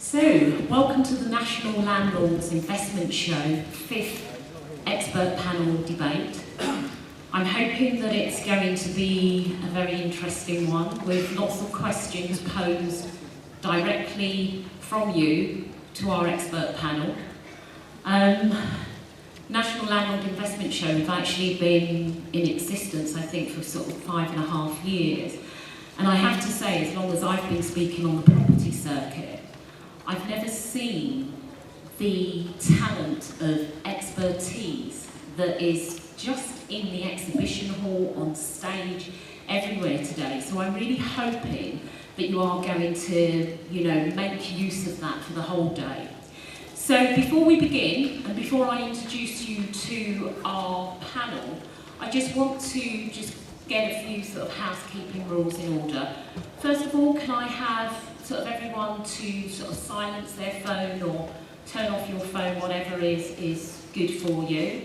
So, welcome to the National Landlords Investment Show, 5th expert panel debate. I'm hoping that it's going to be a very interesting one with lots of questions posed directly from you to our expert panel. National Landlord Investment Show have actually been in existence, I think, for sort of 5.5 years. And I have to say, as long as I've been speaking on the property circuit, I've never seen the talent of expertise that is just in the exhibition hall, on stage, everywhere today. So I'm really hoping that you are going to, make use of that for the whole day. So before we begin, and before I introduce you to our panel, I just want to get a few sort of housekeeping rules in order. First of all, can I have sort of everyone to sort of silence their phone or turn off your phone, whatever is good for you.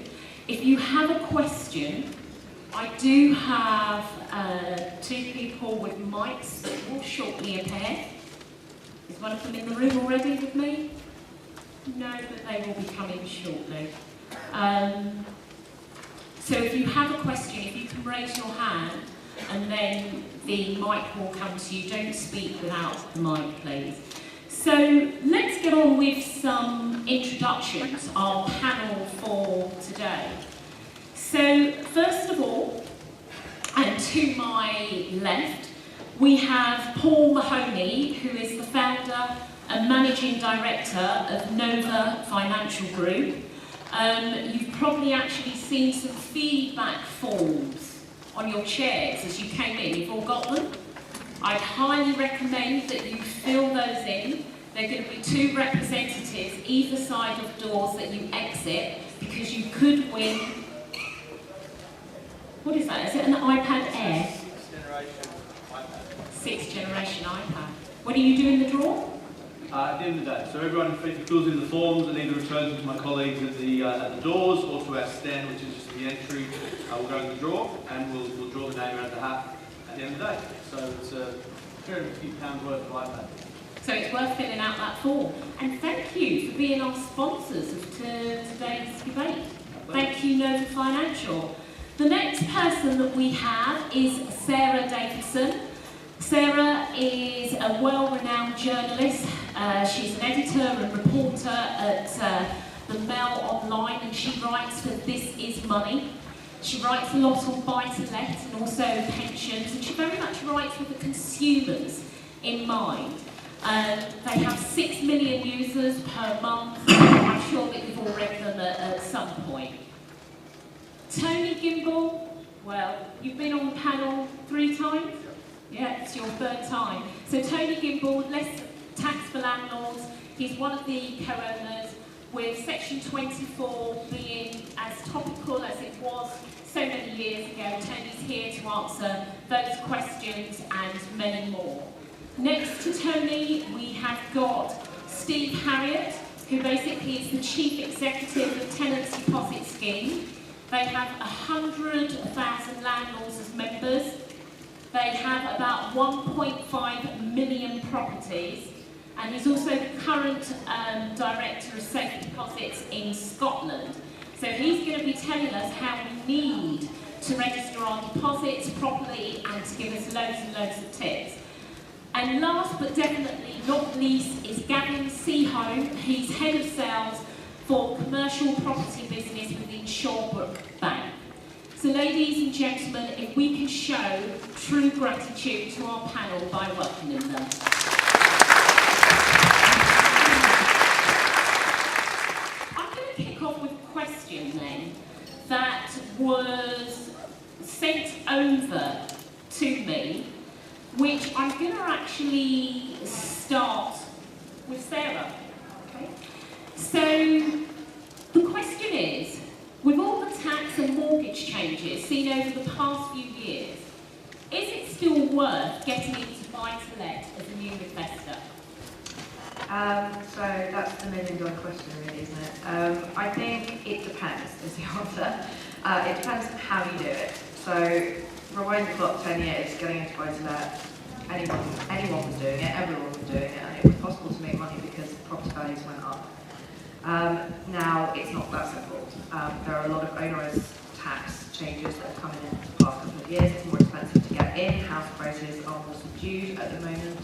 If you have a question, I do have 2 people with mics that will shortly appear. Is one of them in the room already with me? No, but they will be coming shortly. So if you have a question, if you can raise your hand, and then the mic will come to you. Don't speak without the mic, please. So let's get on with some introductions, our panel for today. So first of all, and to my left, we have Paul Mahoney, who is the founder and managing director of Nova Financial Group. You've probably actually seen some feedback forms on your chairs as you came in. You've all got them? I'd highly recommend that you fill those in. There are going to be 2 representatives either side of doors that you exit, because you could win... What is that? Is it an iPad Air? 6th generation iPad. 6th generation iPad. When are you doing the draw? At the end of the day. So everyone fills in the forms and either returns them to my colleagues at the doors or to our stand, which is just at the entry. We'll go to the draw and we'll draw the name out of the hat at the end of the day. So it's £250 worth of iPad. So it's worth filling out that form. And thank you for being our sponsors of today's debate. Thank you, Nova Financial. The next person that we have is Sarah Davison. Sarah is a well-renowned journalist. She's an editor and reporter at the Mail Online, and she writes for This Is Money. She writes a lot on buy-to-let and also pensions, and she very much writes with the consumers in mind. They have 6 million users per month. I'm sure that you've all read them at some point. Tony Gimbel, well, you've been on the panel 3 times? Yeah, it's your 3rd time. So Tony Gimbel, Less Tax for Landlords, he's one of the co-owners, with Section 24 being as topical as it was so many years ago. Tony's here to answer those questions and many more. Next to Tony, we have got Steve Harriott, who basically is the Chief Executive of Tenants Deposit Scheme. They have 100,000 landlords as members. They have about 1.5 million properties, and he's also the current Director of Safe Deposits in Scotland. So he's going to be telling us how we need to register our deposits properly and to give us loads and loads of tips. And last but definitely not least is Gavin Seaholm. He's Head of Sales for Commercial Property Business within Shawbrook Bank. So ladies and gentlemen, if we can show true gratitude to our panel by welcoming them. I'm going to kick off with a question then that was sent over to me, which I'm going to actually start with Sarah. Okay. So the question is, with all the tax and mortgage changes seen over the past few years, is it still worth getting into buy-to-let as a new investor? So that's the million-dollar question, really, isn't it? I think it depends, is the answer. It depends how you do it. So rewind the clock 10 years, getting into buy-to-let, anyone was doing it, everyone was doing it, and it was possible to make money because property values went up. Now it's not that simple. There are a lot of onerous tax changes that have come in the past couple of years. It's more expensive to get in, house prices are more subdued at the moment,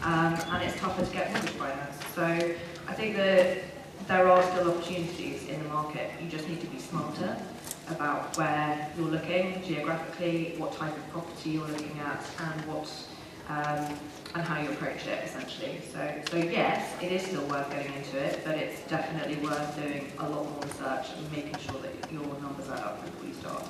and it's tougher to get mortgage finance. So I think that there are still opportunities in the market. You just need to be smarter about where you're looking geographically, what type of property you're looking at, and how you approach it, essentially. So yes, it is still worth getting into it, but it's definitely worth doing a lot more research and making sure that your numbers add up before you start.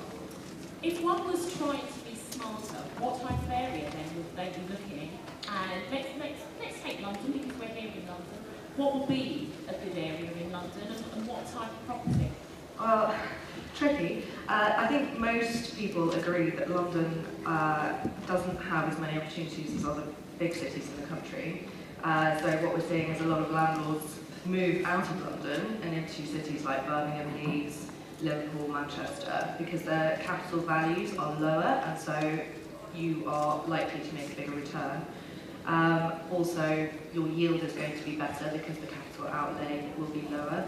If one was trying to be smarter, what type of area then would they be looking? And let's take London, because we're here in London. What would be a good area in London, and what type of property? Well, tricky. I think most people agree that London doesn't have as many opportunities as other big cities in the country. So what we're seeing is a lot of landlords move out of London and into cities like Birmingham, Leeds, Liverpool, Manchester, because their capital values are lower, and so you are likely to make a bigger return. Also, your yield is going to be better because the capital outlay will be lower.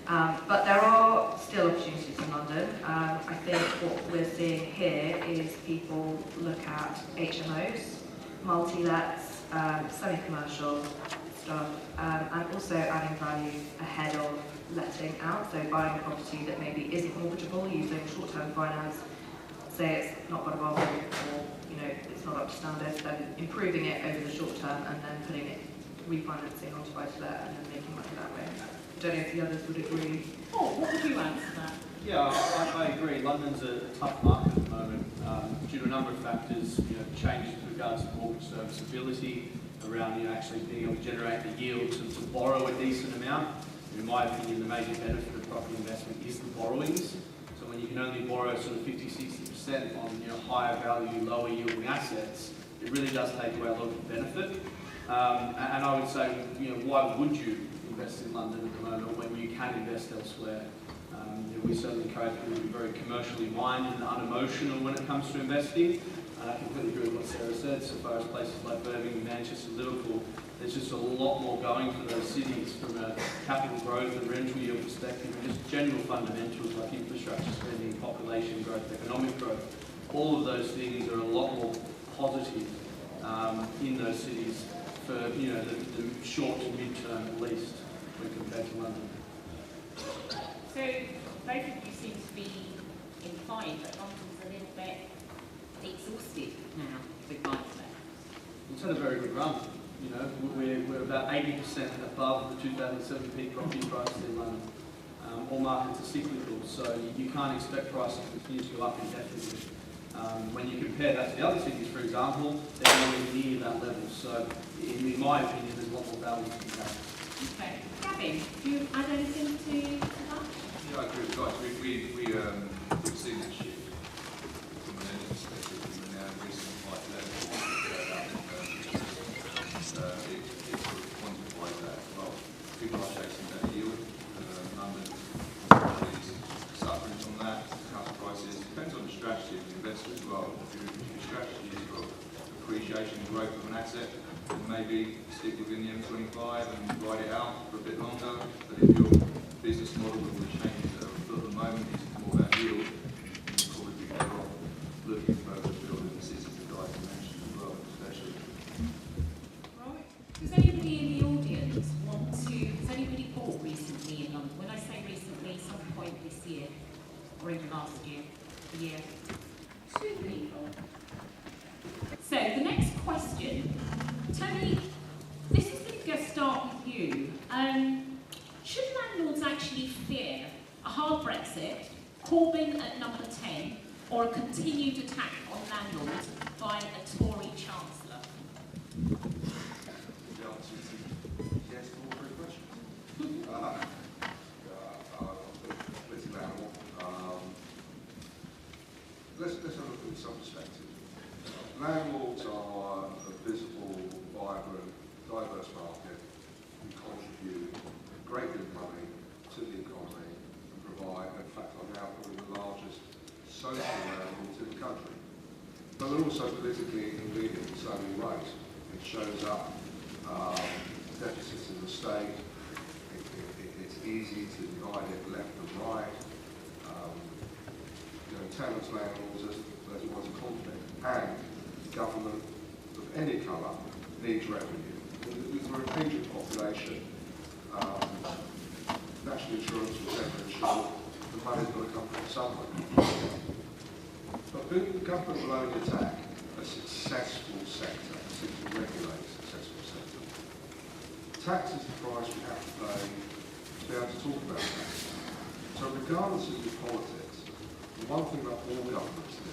But there are still opportunities in London. I think what we're seeing here is people look at HMOs, multi-lets, semi-commercial stuff, and also adding value ahead of letting out. So buying a property that maybe isn't mortgageable using short-term finance, say it's not got a bathroom or it's not up to standard, then improving it over the short term and then putting it, refinancing onto buy-to-let and then making money that way. I don't know if the others would agree. Oh, what would you add to that? Yeah, I agree. London's a tough market at the moment due to a number of factors. Changes with regards to mortgage serviceability, around actually being able to generate the yield to borrow a decent amount. In my opinion, the major benefit of property investment is the borrowings. So when you can only borrow sort of 50-60% on higher value, lower yielding assets, it really does take away a lot of the benefit. And I would say, why would you invest in London at the moment when you can invest elsewhere? We certainly encourage people to be very commercially minded and unemotional when it comes to investing. And I completely agree with what Sarah said, so far as places like Birmingham, Manchester, Liverpool, there's just a lot more going for those cities from a capital growth and rental yield perspective, and just general fundamentals like infrastructure spending, population growth, economic growth. All of those things are a lot more positive in those cities for the short to mid-term at least when compared to London. So both of you seem to be implying that London's a little bit exhausted now with buy-to-let. It's had a very good run. We're about 80% above the 2007 peak property prices in London. All markets are cyclical, so you can't expect prices to continue to go up indefinitely. When you compare that to the other cities, for example, they're nowhere near that level. So, in my opinion, there's a lot more value to be had. Okay. Gavin, do you add anything to that? Yeah, I agree with guys. We've seen that shift from an earnings perspective from the now recent high level. It sort of quantifies that. Well, people are chasing better yield. London is suffering from that. House prices depends on the strategy of the investor as well. If your strategy is for appreciation and growth of an asset, then maybe stick within the M25 and ride it out for a bit longer. But if your business model with the changes that are at the moment is more about yield, then you'll probably be better off looking further afield in the cities that guys mentioned as well, especially. Right. Does anybody in the audience has anybody bought recently in London? When I say recently, some point this year, or even last year, the year. 2 people. So the next question, Tony, this is going to start with you. Should landlords actually fear a hard Brexit, Corbyn at number 10, or a continued attack on landlords by a Tory Chancellor? The answer is yes to all three questions. Let's have a look at some perspective. Landlords are a visible, vibrant, diverse market who contribute a great deal of money to the economy and provide, in fact, are now probably the largest social landlords in the country. But they're also politically inconvenient, so it shows up deficits in the state. It's easy to divide it left and right. Tenants, landlords, there's always a conflict. And government of any colour needs revenue. We're a aging population. National insurance will never ensure the money's got to come from somewhere. But the government will only attack a successful sector, a simply regulated successful sector. Tax is the price we have to pay to be able to talk about tax. So regardless of your politics, the one thing that all governments do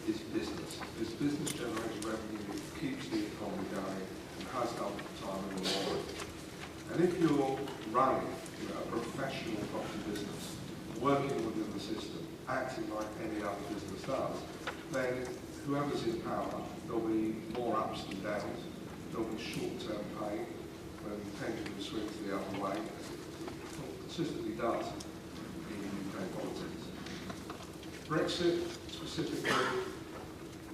is business. This business generates revenue, keeps the economy going, and has done for time in the world. And if you're running a professional property business, working within the system, acting like any other business does, then whoever's in power, there'll be more ups and downs, there'll be short-term pain when the pendulum swings the other way, as it consistently does in UK politics. Brexit, specifically,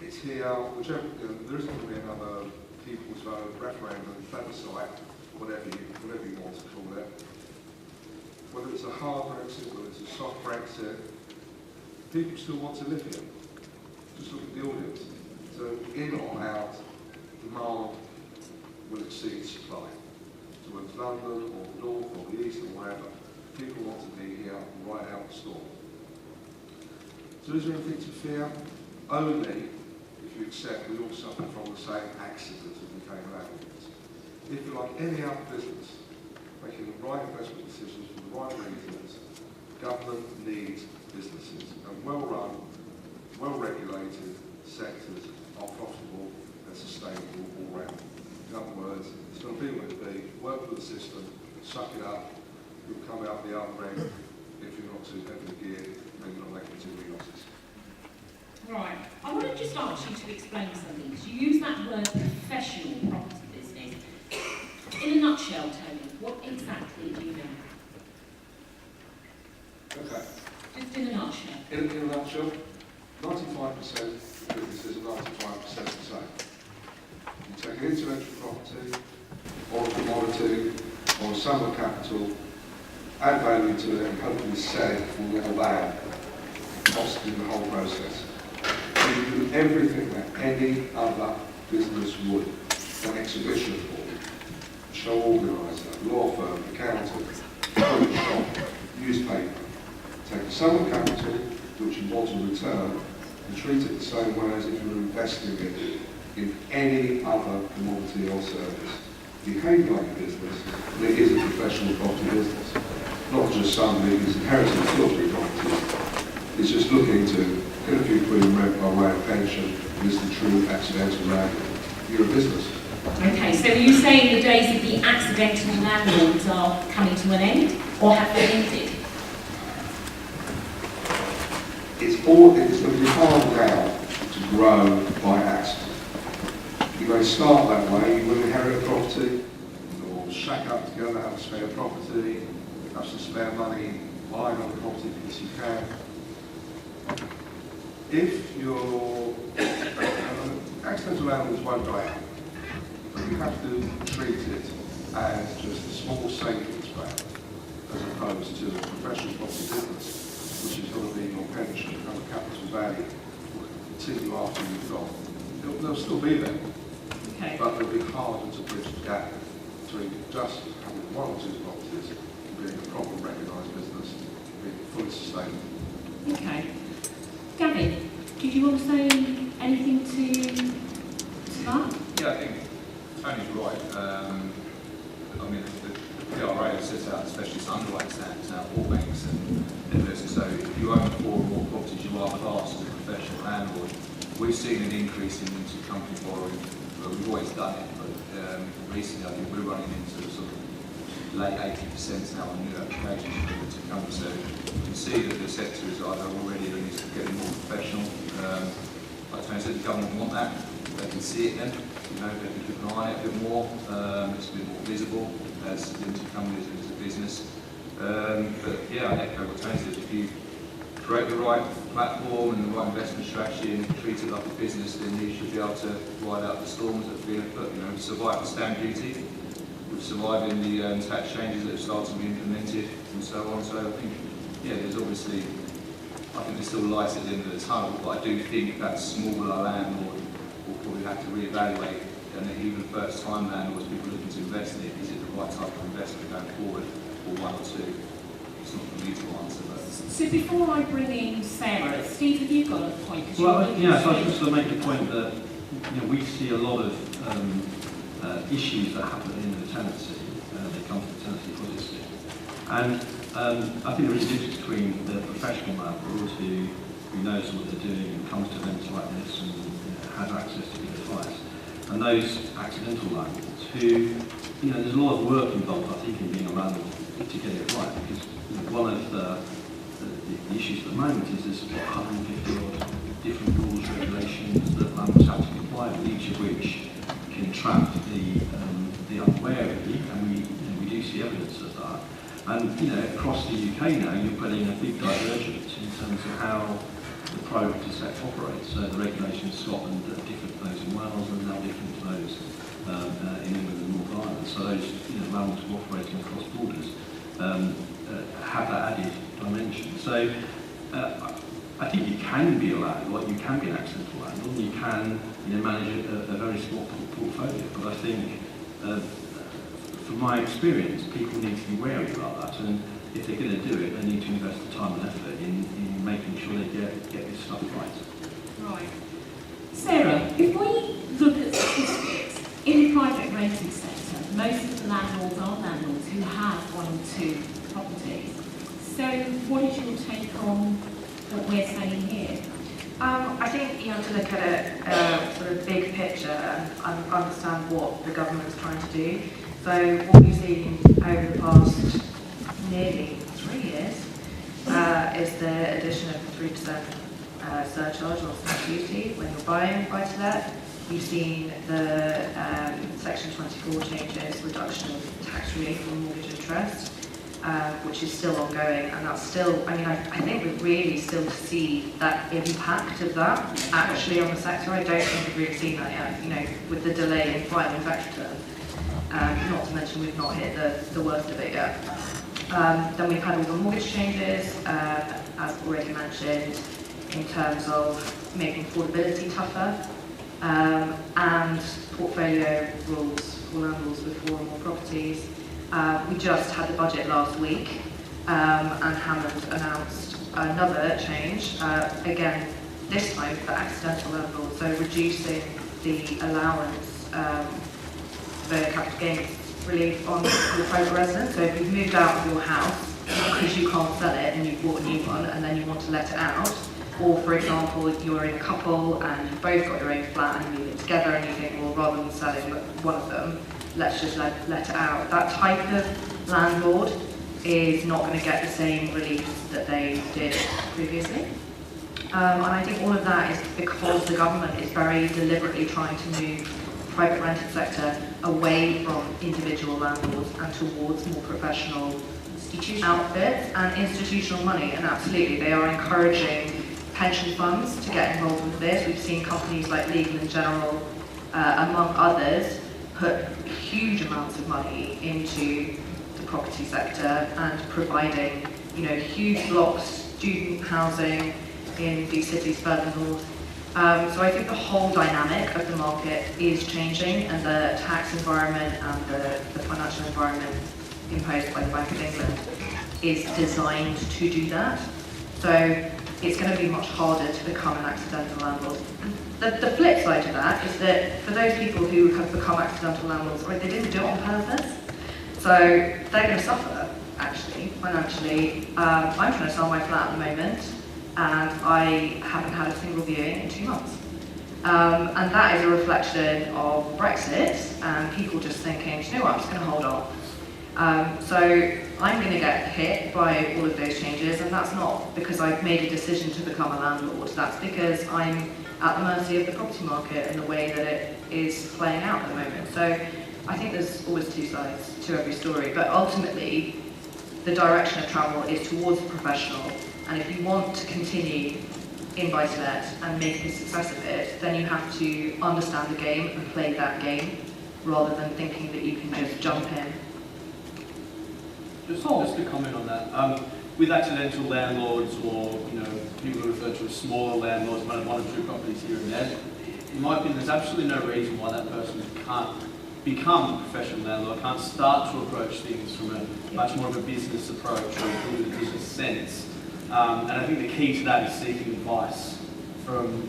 it's here, whichever, there isn't going to be another people's vote, referendum, plebiscite, whatever you want to call it. Whether it's a hard Brexit, whether it's a soft Brexit, people still want to live here. Just look at the audience. So in or out, demand will exceed supply. So whether it's London or the north or the east or wherever, people want to be here right out the storm. So is there anything to fear? Only if you accept we all suffer from the same accident as became landlords. If you're like any other business, making the right investment decisions for the right reasons, government needs businesses. And well-run, well-regulated sectors are profitable and sustainable all round. In other words, it's going to be what it be, work with the system, suck it up, you'll come out the other end if you're not too heavily geared and you're not making too many losses. Right. I want to just ask you to explain something, because you use that word professional property business. In a nutshell, Tony, what exactly do you mean? Okay. Just in a nutshell. In a nutshell, 95% of businesses are 95% the same. You take an intellectual property, or a commodity, or a sum of capital, add value to it, and hopefully sell it for a little land, costing the whole process. You do everything that any other business would. An exhibition hall, show organiser, law firm, accountant, fruit shop, newspaper. Take a sum of capital which you want to return and treat it the same way as if you were investing it in any other commodity or service. Behave like a business, and it is a professional property business. Not just somebody who's inherited filthy properties. It's just looking to get a few quid in rent by way of pension, and is the true accidental landlord. You're a business. Okay, so are you saying the days of the accidental landlords are coming to an end, or have they ended? It's going to be hard now to grow by accident. You may start that way, you will inherit a property, or shack up together, have a spare property, have some spare money, buy another property because you can. If you're accidental landlords won't go out, but you have to treat it as just a small savings plan, as opposed to a professional property business, which is going to be your pension, and capital value, will continue after you've gone. They'll still be there, Okay. but it'll be harder to bridge the gap between just having one or two properties and being a proper recognised business, being fully sustainable. Okay. Gavin, did you want to say anything to that? Yeah, I think Tony's right. I mean, the PRA sets out specialist underwriting standards now for all banks and investors. So if you own 4 or more properties, you are classed as a professional landlord. We've seen an increase in intercompany borrowing. Well, we've always done it, but recently I think we're running into sort of late 80% now on new applications for intercompany. So you can see that the sector is either already or is getting more professional. Like Tony said, the government want that. They can see it then. You know, they can keep an eye on it a bit more. It's a bit more visible as limited companies as a business. But yeah, I echo what Tony said. If you create the right platform and the right investment strategy and treat it like a business, then you should be able to ride out the storms that are being put. You know, we've survived the stamp duty, we've survived in the tax changes that have started to be implemented and so on. So I think, yeah, there's obviously, I think there's still light at the end of the tunnel, but I do think that smaller landlord will probably have to reevaluate, and even first-time landlords, people looking to invest in it, is it the right type of investment going forward, or one or two? It's not for me to answer, but... So before I bring in Sarah, Steve, have you got a point? Well, yeah, so I was just going to make the point that we see a lot of issues that happen in the tenancy. They come to the tenancy policy, and I think there is a difference between the professional landlord who knows what they're doing and comes to events like this and has access to good advice, and those accidental landlords who, there's a lot of work involved, I think, in being a landlord to get it right, because one of the issues at the moment is there's 150 odd different rules, regulations that landlords have to comply with, each of which can trap the unwary, and we do see evidence of that. And across the UK now, you're getting a big divergence in terms of how the priority sector operates. So the regulations in Scotland are different to those in Wales, and now different to those in England and Northern Ireland. So those landlords who are operating across borders have that added dimension. So I think you can be a landlord, you can be an accidental landlord, and you can manage a very small portfolio. But I think, from my experience, people need to be wary about that, and if they're going to do it, they need to invest the time and effort in making sure they get this stuff right. Right. Sarah, if we look at statistics, in the private rented sector, most of the landlords are landlords who have one or two properties. So what is your take on what we're saying here? I think you have to look at it sort of big picture and understand what the government's trying to do. So what we've seen over the past nearly 3 years is the addition of the 3% surcharge on stamp duty when you're buying buy-to-let. You've seen the Section 24 changes, reduction of tax relief on mortgage interest, which is still ongoing, and that's still, I think we're really still to see that impact of that actually on the sector. I don't think we've really seen that yet, with the delay in final tax return. Not to mention we've not hit the worst of it yet. Then we've had all the mortgage changes, as already mentioned, in terms of making affordability tougher, and portfolio rules for landlords with 4 or more properties. We just had the budget last week, and Hammond announced another change, again, this time for accidental landlords, so reducing the allowance the capital gains relief on your private residence. So if you've moved out of your house because you can't sell it and you've bought a new one and then you want to let it out, or for example, if you're in a couple and you've both got your own flat and you live together and you think, well, rather than selling one of them, let's just let it out. That type of landlord is not going to get the same relief that they did previously. And I think all of that is because the government is very deliberately trying to move the private rented sector away from individual landlords and towards more professional outfits and institutional money. And absolutely, they are encouraging pension funds to get involved with this. We've seen companies like Legal & General, among others, put huge amounts of money into the property sector and providing, huge blocks, student housing in these cities further north. So I think the whole dynamic of the market is changing, and the tax environment and the financial environment imposed by the Bank of England is designed to do that. So it's going to be much harder to become an accidental landlord. The flip side to that is that for those people who have become accidental landlords, they didn't do it on purpose, so they're going to suffer, actually, financially. I'm trying to sell my flat at the moment, and I haven't had a single viewing in 2 months. And that is a reflection of Brexit and people just thinking, you know what, I'm just going to hold on. So I'm going to get hit by all of those changes, and that's not because I've made a decision to become a landlord. That's because I'm at the mercy of the property market and the way that it is playing out at the moment. So I think there's always 2 sides to every story, but ultimately the direction of travel is towards the professional And if you want to continue in buy-to-let and make a success of it, then you have to understand the game and play that game, rather than thinking that you can just jump in. Just to comment on that, with accidental landlords, or people who refer to as smaller landlords, one or two properties here and there, in my opinion, there's absolutely no reason why that person can't become a professional landlord, can't start to approach things from a much more of a business approach or a business sense. And I think the key to that is seeking advice from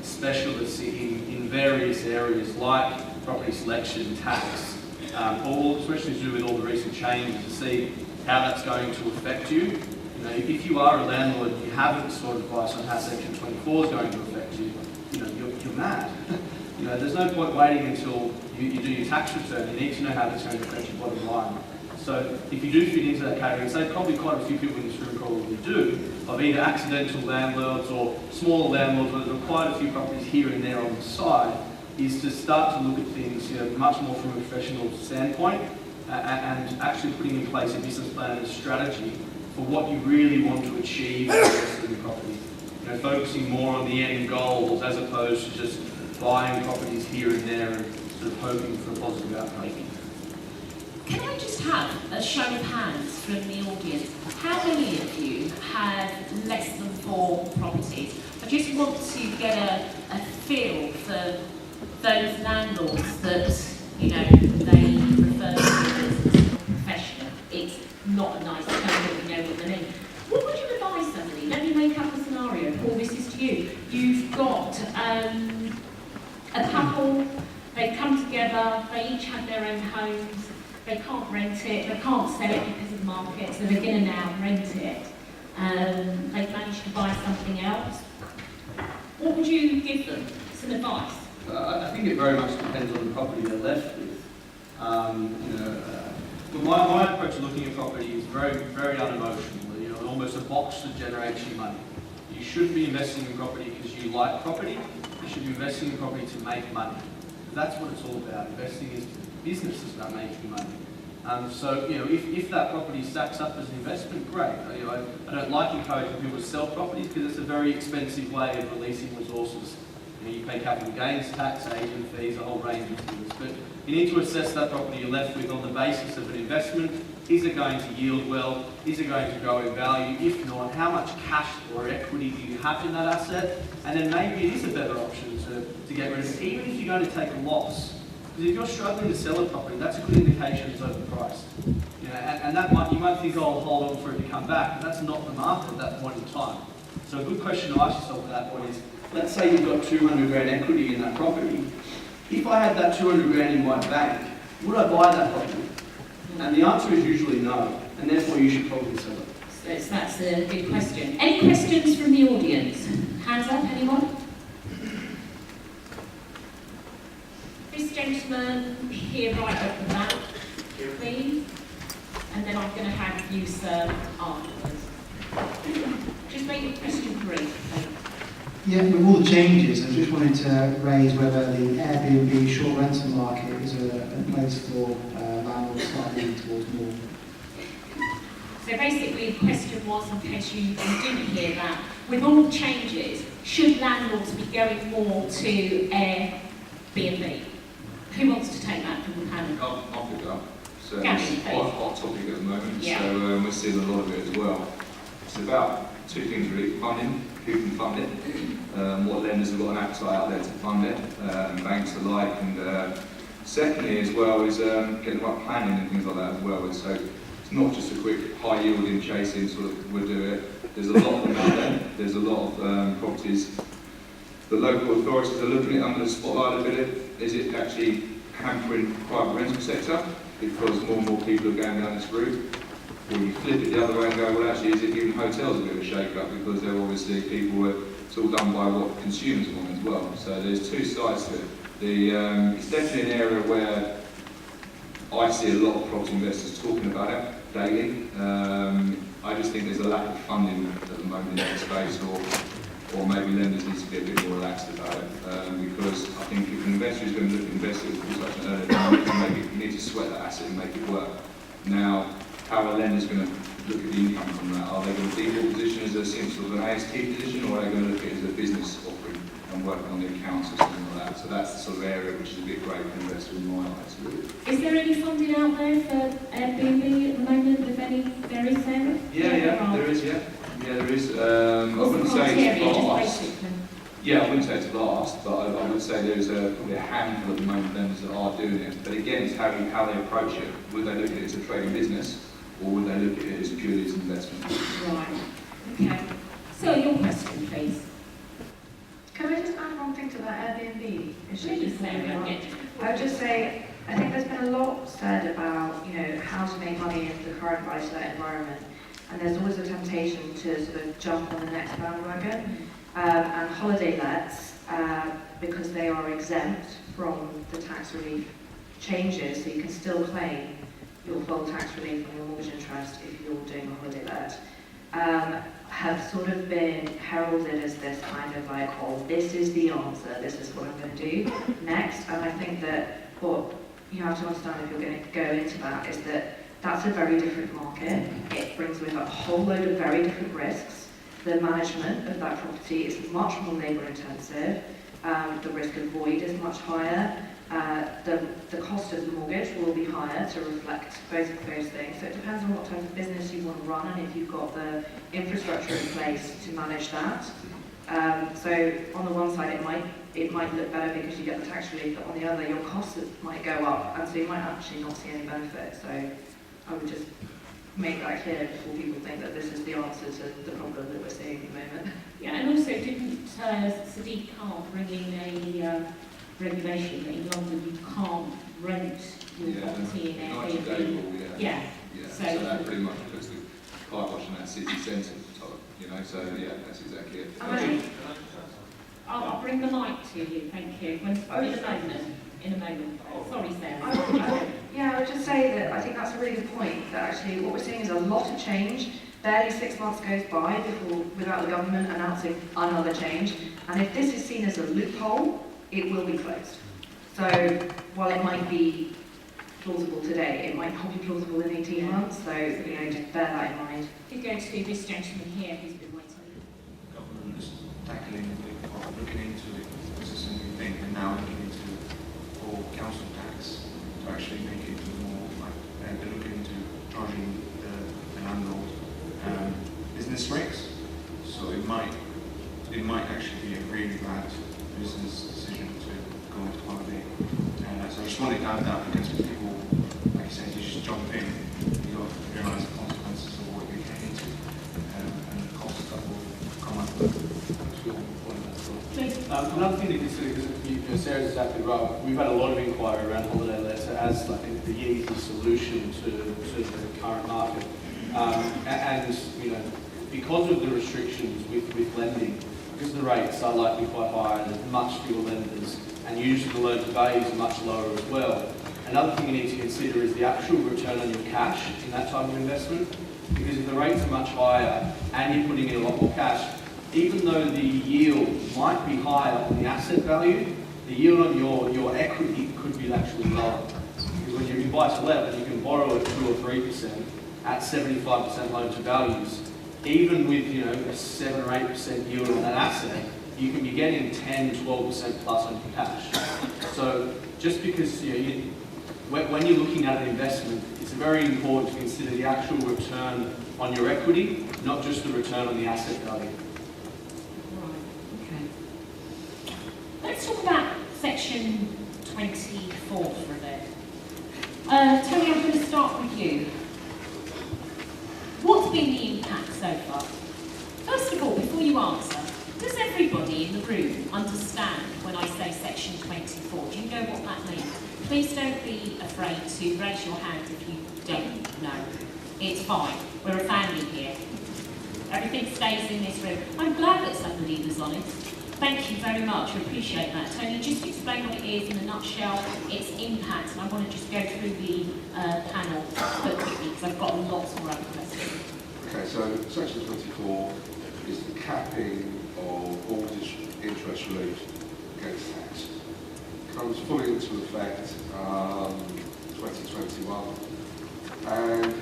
specialists in various areas like property selection, tax, especially to do with all the recent changes, to see how that's going to affect you. If you are a landlord and you haven't sought advice on how Section 24 is going to affect you, you're mad. There's no point waiting until you do your tax return. You need to know how that's going to affect your bottom line. So if you do fit into that category, and say probably quite a few people in this room probably do, of either accidental landlords or smaller landlords where there are quite a few properties here and there on the side, is to start to look at things much more from a professional standpoint and actually putting in place a business plan and a strategy for what you really want to achieve in investing in property. Focusing more on the end goals as opposed to just buying properties here and there and sort of hoping for a positive outcome. Can I just have a show of hands from the audience? How many of you have less than 4 properties? I just want to get a feel for those landlords that, they refer to as professional. It's not a nice term, but we know what they mean. What would you advise somebody? Let me make up a scenario. Paul, this is to you. You've got a couple, they've come together, they each have their own homes, they can't rent it, they can't sell it because of the market, so they're going to now rent it. They've managed to buy something else. What would you give them? Some advice? I think it very much depends on the property they're left with. But my approach to looking at property is very, very unemotional. Almost a box that generates you money. You shouldn't be investing in property because you like property. You should be investing in property to make money. That's what it's all about. Investing is business is about making money. So if that property stacks up as an investment, great. I don't like encouraging people to sell properties because it's a very expensive way of releasing resources. You pay capital gains tax, agent fees, a whole range of things. But you need to assess that property you're left with on the basis of an investment. Is it going to yield well? Is it going to grow in value? If not, how much cash or equity do you have in that asset? And then maybe it is a better option to get rid of it, even if you're going to take a loss. Because if you're struggling to sell a property, that's a good indication it's overpriced. And that you might think, oh, I'll hold on for it to come back, but that's not the market at that point in time. So a good question to ask yourself at that point is, let's say you've got 200 grand equity in that property. If I had that 200 grand in my bank, would I buy that property? And the answer is usually no, and therefore you should probably sell it. So that's a good question. Any questions from the audience? Hands up, anyone? This gentleman here right at the back, please. And then I'm going to have you, sir, afterwards. Just make your question brief, please. Yeah, with all the changes, I just wanted to raise whether the Airbnb short rental market is a place for landlords to start moving towards more. So basically the question was, in case you didn't hear that, with all the changes, should landlords be going more to Airbnb? Who wants to take that from the panel? I'll pick it up. So Gavin, it's a hot topic at the moment, yeah. So we're seeing a lot of it as well. It's about 2 things really: funding, who can fund it, what lenders have got an appetite out there to fund it, and banks alike, and secondly as well is getting the right planning and things like that as well. So it's not just a quick high yielding chasing sort of we'll do it. There's a lot of them out there. There's a lot of properties. The local authorities are looking at under the spotlight a bit. Is it actually hampering the private rental sector because more and more people are going down this route? Or you flip it the other way and go, well actually is it giving hotels a bit of a shake-up because they're obviously it's all done by what consumers want as well. So there's 2 sides to it. It's definitely an area where I see a lot of property investors talking about it daily. I just think there's a lack of funding at the moment in that space, or maybe lenders need to be a bit more relaxed about it, because I think if an investor is going to look at investing at such an early time, you need to sweat that asset and make it work. Now, how a lender's going to look at the income from that. Are they going to leave their position as a sort of an AST position, or are they going to look at it as a business offering and work on the accounts or something like that? So that's the sort of area which is a bit great for investors in my eyes, really. Is there any funding out there for Airbnb at the moment? If any, there is there? There is, yeah. Yeah, there is. I wouldn't say it's vast. Yeah, I wouldn't say it's vast, but I would say there's probably a handful at the moment lenders that are doing it. But again, it's how they approach it. Would they look at it as a trading business, or would they look at it as purely as an investment? Right. Okay. So your question, please. Can I just add one thing to that Airbnb issue? Please, Sarah. I would just say, I think there's been a lot said about, how to make money in the current buy-to-let environment, and there's always a temptation to sort of jump on the next bandwagon. And holiday lets, because they are exempt from the tax relief changes, so you can still claim your full tax relief on your mortgage interest if you're doing a holiday let, have sort of been heralded as this kind of like, oh, this is the answer, this is what I'm going to do next. And I think that what you have to understand if you're going to go into that is that that's a very different market. It brings with it a whole load of very different risks. The management of that property is much more labour intensive. The risk of void is much higher. The cost of the mortgage will be higher to reflect both of those things. So it depends on what type of business you want to run and if you've got the infrastructure in place to manage that. So on the one side it might look better because you get the tax relief, but on the other your costs might go up, and so you might actually not see any benefit. So I would just make that clear before people think that this is the answer to the problem that we're seeing at the moment. Yeah, and also didn't Sadiq Khan bring in a regulation that in London you can't rent your property in Airbnb? Yeah. So that pretty much puts the kibosh on that city centre top, so yeah, that's exactly it. I'll bring the mic to you, thank you. In a moment. Sorry, Sarah. I would just say that I think that's a really good point, that actually what we're seeing is a lot of change. Barely 6 months goes by without the government announcing another change. And if this is seen as a loophole, it will be closed. So while it might be plausible today, it might not be plausible in 18 months. So, just bear that in mind. You go to this gentleman here who's been waiting. Government is tackling it, or looking into it. This is a new thing, and now looking into all council tax to actually make it more like they're looking into charging the landlord business rates. So it might actually be a really bad business decision to go into holiday. So I just wanted to add that because people, like I said, you just jump in, you got to realise the consequences of what you're getting into and the costs that will come up. Another thing to consider, because Sarah's exactly right, we've had a lot of inquiry around holiday lets as I think the easy solution to the current market. And because of the restrictions with lending, because the rates are likely quite high and there's much fewer lenders, and usually the loan to values are much lower as well. Another thing you need to consider is the actual return on your cash in that type of investment, because if the rates are much higher and you're putting in a lot more cash, even though the yield might be higher on the asset value, the yield on your equity could be actually lower. Because when you buy to let, you can borrow at 2 or 3% at 75% loan to values. Even with a 7 or 8% yield on that asset, you can be getting 10, 12% plus on your cash. So just because when you're looking at an investment, it's very important to consider the actual return on your equity, not just the return on the asset value. Let's talk about section 24 for a bit. Tony, I'm going to start with you. What's been the impact so far? First of all, before you answer, does everybody in the room understand when I say section 24? Do you know what that means? Please don't be afraid to raise your hand if you don't know. It's fine. We're a family here. Everything stays in this room. I'm glad that somebody was on it. Thank you very much, I appreciate that. Tony, just explain what it is in a nutshell, its impact, and I want to just go through the panel but quickly because I've got lots more other questions. Okay, so section 24 is the capping of mortgage interest relief against tax. Comes fully into effect 2021, and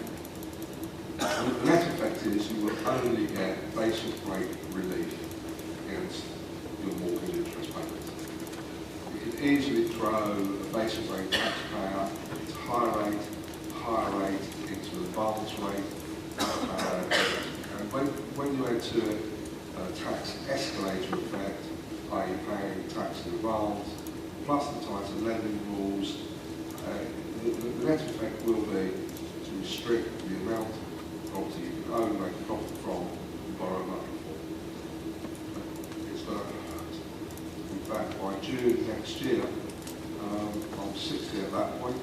And the net effect is you will only get basic rate relief against your mortgage interest payments. You can easily throw a basic rate taxpayer into higher rate into an advance rate. And when you enter a tax escalator effect, i.e. paying tax in advance, plus the types of lending rules, the net effect will be to restrict the amount of property you can own, make a profit from, and borrow money for. It's going to hurt. In fact, by June next year, I'm 60 at that point,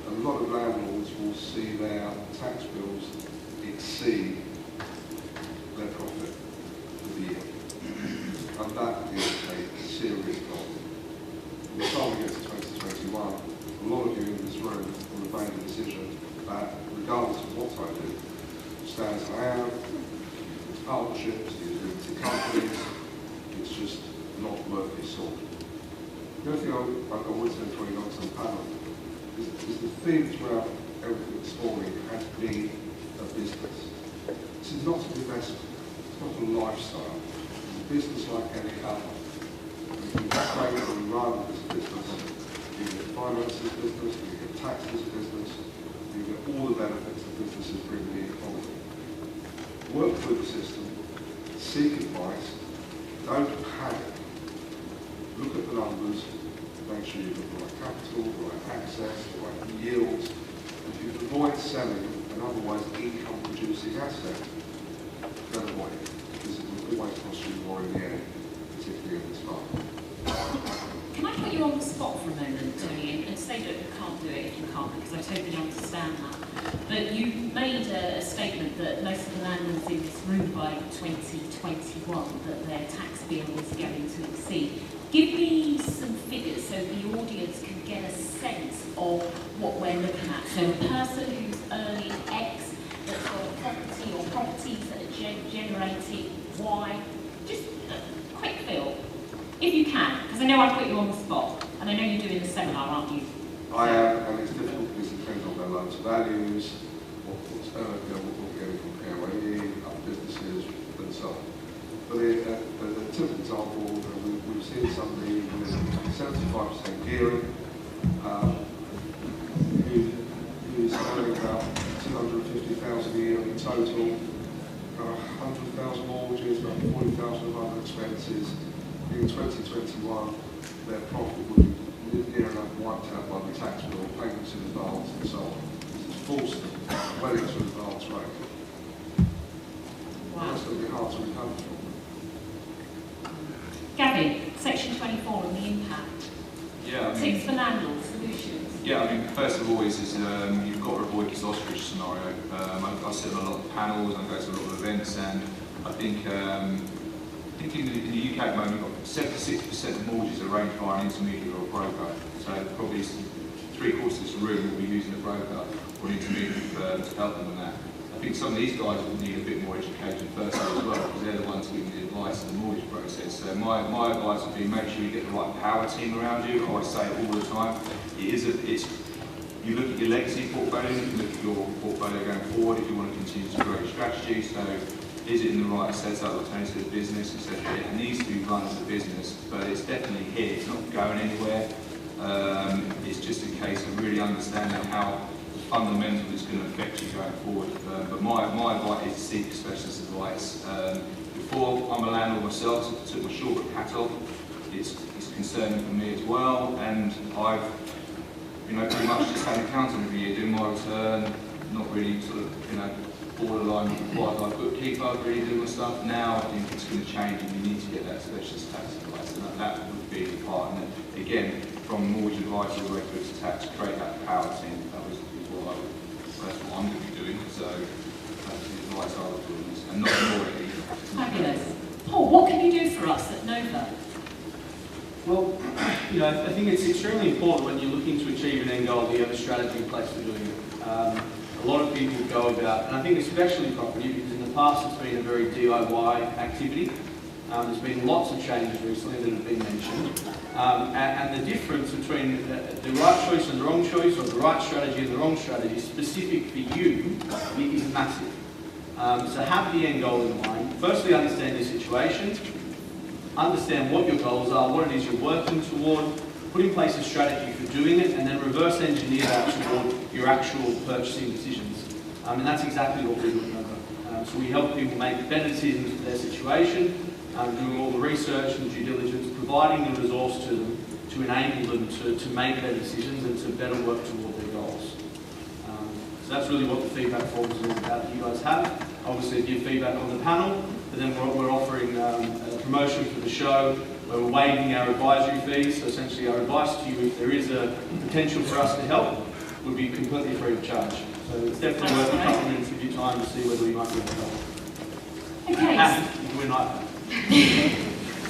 a lot of landlords will see their tax bills exceed their profit for the year. And that is a serious problem. By the time we get to 2021, a lot of you in this room will have made a decision that, regardless of what I do, stands I am, it's partnerships, it's limited companies, it's just not worth your salt. The other thing I would say before you go to the panel is the theme throughout everything this morning has been a business. This is not an investment, it's not a lifestyle. It's a business like any other. You can trade and run as a business, you get finance as a business, you get tax as a business, you get all the benefits that businesses bring to the economy. Work through the system, seek advice, don't panic. Look at the numbers, make sure you've got the right capital, the right access, the right yields, and if you can avoid selling an otherwise income-producing asset, then avoid it, because it will always cost you more in the end, particularly in this market. Can I put you on the spot for a moment, Tony, and say that you can't do it if you can't, because I totally understand that. But you made a statement that most of the landlords in this room by 2021, that their tax bill is going to exceed. Give me some figures so the audience can get a sense of what we're looking at. So a person who's earning X that's got a property or properties that are generating Y, just a quick feel, if you can, because I know I put you on the spot, and I know you're doing the seminar, aren't you? I am, and it's difficult because it depends on their loan to values, what's what we're getting from POAE, other businesses, and so on. But a typical example, we've seen somebody with 75% gearing, who's earning about 250,000 a year in total, 100,000 mortgages, about 40,000 of other expenses. In 2021, their profit would be near enough wiped out by the tax bill, payments in advance, and so on. This is forced them well into advance rate. Wow. That's going to be hard to recover from. Gavin, section 24 and the impact. Yeah, Tips for landlord solutions. Yeah, I mean, first of all, you've got to avoid this ostrich scenario. I sit on a lot of panels, I go to a lot of events, and I think in the UK at the moment, we've got 76% of mortgages arranged by an intermediary or a broker. So probably 3/4 of this room will be using a broker or an intermediary firm to help them with that. I think some of these guys will need a bit more education firstly as well, because they're the ones giving the advice in the mortgage process. So my advice would be make sure you get the right power team around you. I always say it all the time. You look at your legacy portfolio, you look at your portfolio going forward if you want to continue to grow your strategy. So is it in the right setup, alternative business, etc. It needs to be run as a business, but it's definitely here. It's not going anywhere. It's just a case of really understanding how fundamental is going to affect you going forward. But my advice is to seek specialist advice. Before I'm a landlord myself, I took my short hat off. It's concerning for me as well, and I've pretty much just had an accountant every year doing my return, not really sort of borderline required like bookkeeper, really doing my stuff. Now I think it's going to change, and you need to get that specialist tax advice, and that would be the part. And then, again, from mortgage advice all the way through to tax, create that power team. That's what I'm going to be doing, so that's the advice I would do, and not more it either. Fabulous. Paul, what can you do for us at Nova? Well, I think it's extremely important when you're looking to achieve an end goal that you have a strategy in place for doing it. A lot of people go about, and I think especially property, because in the past it's been a very DIY activity. There's been lots of changes recently that have been mentioned. And the difference between the right choice and the wrong choice, or the right strategy and the wrong strategy, specific for you, is massive. So have the end goal in mind. Firstly, understand your situation. Understand what your goals are, what it is you're working toward. Put in place a strategy for doing it, and then reverse engineer that toward your actual purchasing decisions. And that's exactly what we're doing over. So we help people make better decisions for their situation, doing all the research and due diligence, providing the resource to them to enable them to make better decisions and to better work toward their goals. So that's really what the feedback form is all about that you guys have. Obviously give feedback on the panel, but then we're offering a promotion for the show where we're waiving our advisory fees. So essentially our advice to you, if there is a potential for us to help, would be completely free of charge. So it's definitely worth a couple of minutes of your time to see whether we might be able to help. Okay. And we're not.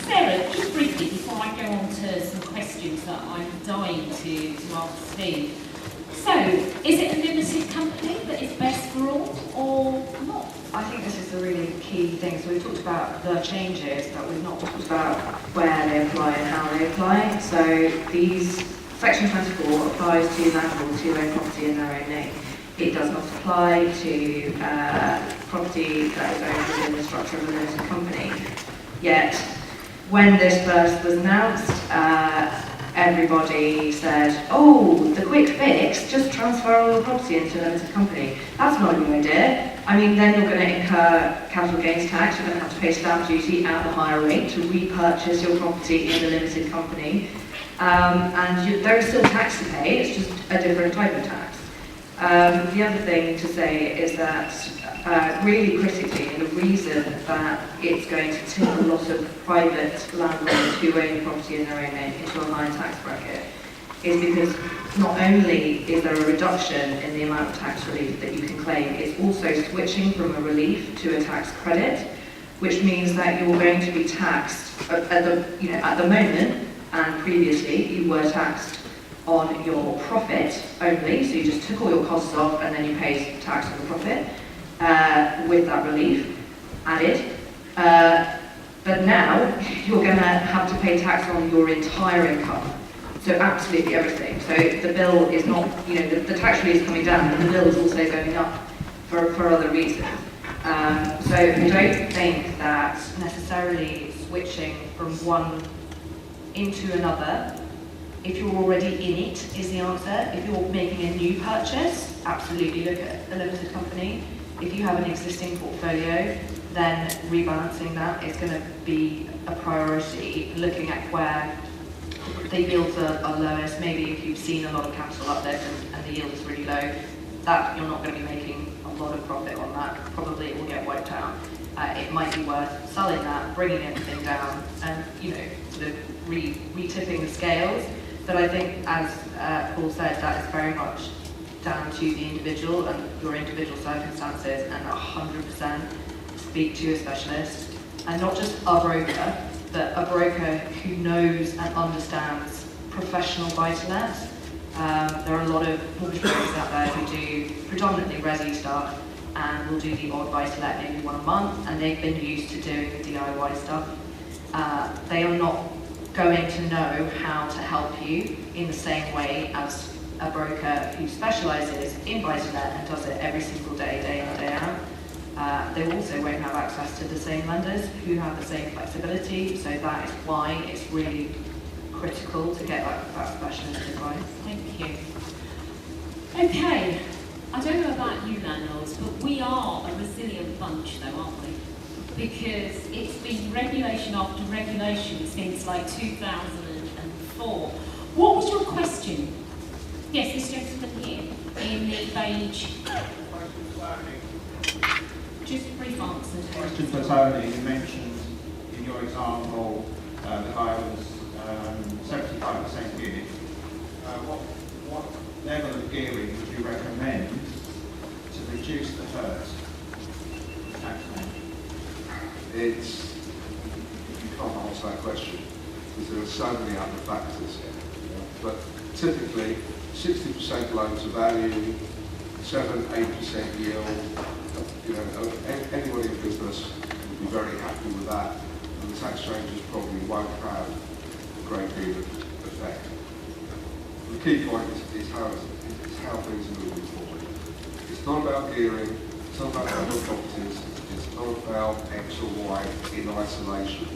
Sarah, just briefly before I go on to some questions that I'm dying to ask Steve. So, is it a limited company that is best for all or not? I think this is a really key thing. So we've talked about the changes, but we've not talked about where they apply and how they apply. So these Section 24 applies to landlords who own property in their own name. It does not apply to property that is owned within the structure of a limited company. Yet, when this first was announced, everybody said, oh, the quick fix, just transfer all the property into a limited company. That's not a good idea. I mean, then you're going to incur capital gains tax, you're going to have to pay stamp duty at the higher rate to repurchase your property in a limited company. There is still tax to pay, it's just a different type of tax. The other thing to say is that really critically, the reason that it's going to tip a lot of private landlords who own property in their own name into a higher tax bracket is because not only is there a reduction in the amount of tax relief that you can claim, it's also switching from a relief to a tax credit, which means that you're going to be taxed at the moment, and previously you were taxed on your profit only, so you just took all your costs off and then you paid tax on the profit with that relief added. But now you're going to have to pay tax on your entire income, so absolutely everything. So the bill is not, the tax relief is coming down, but the bill is also going up for other reasons. So I don't think that necessarily switching from one into another, if you're already in it, is the answer. If you're making a new purchase, absolutely look at a limited company. If you have an existing portfolio, then rebalancing that is going to be a priority, looking at where the yields are lowest. Maybe if you've seen a lot of capital uplift and the yield is really low, that you're not going to be making a lot of profit on that. Probably it will get wiped out. It might be worth selling that, bringing everything down, and sort of re-tipping the scales. But I think, as Paul said, that is very much down to the individual and your individual circumstances, and 100% speak to a specialist, and not just a broker, but a broker who knows and understands professional buy-to-let. There are a lot of mortgage brokers out there who do predominantly resi stuff and will do the odd buy-to-let maybe one a month, and they've been used to doing the DIY stuff. They are not going to know how to help you in the same way as a broker who specialises in buy-to-let and does it every single day, day in, day out. They also won't have access to the same lenders who have the same flexibility, so that is why it's really critical to get that specialist advice. Thank you. Okay, I don't know about you landlords, but we are a resilient bunch though, aren't we? Because it's been regulation after regulation since like 2004. What was your question? Yes, this gentleman here in the beige. Just a brief answer. Question for Tony. You mentioned in your example the guy was 75% geared. What level of gearing would you recommend to reduce the hurt? It's, you can't answer that question because there are so many other factors here. But typically, 60% loan to value, 7-8% yield. Anybody in business would be very happy with that. And the tax changes probably won't have a great deal of effect. The key point is how things are moving forward. It's not about gearing, it's not about other properties, it's not about X or Y in isolation.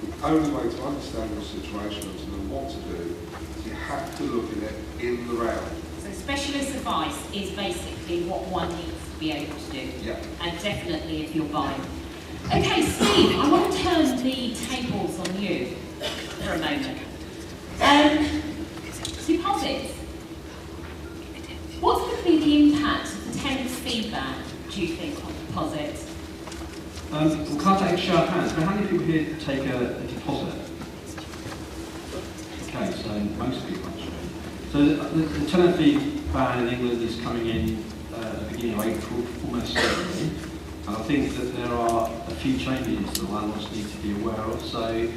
The only way to understand your situation and to know what to do is you have to look at it in the round. So specialist advice is basically what one needs to be able to do. Yeah. And definitely if you're buying. Okay, Steve, I want to turn the tables on you for a moment. Deposits. What's going to be the impact of the tenant's feedback, do you think, on deposits? Well, can't take a show of hands, but how many people here take a deposit? Okay, so most people actually. So the tenant fee ban in England is coming in at the beginning of April, almost certainly. And I think that there are a few changes that landlords need to be aware of. So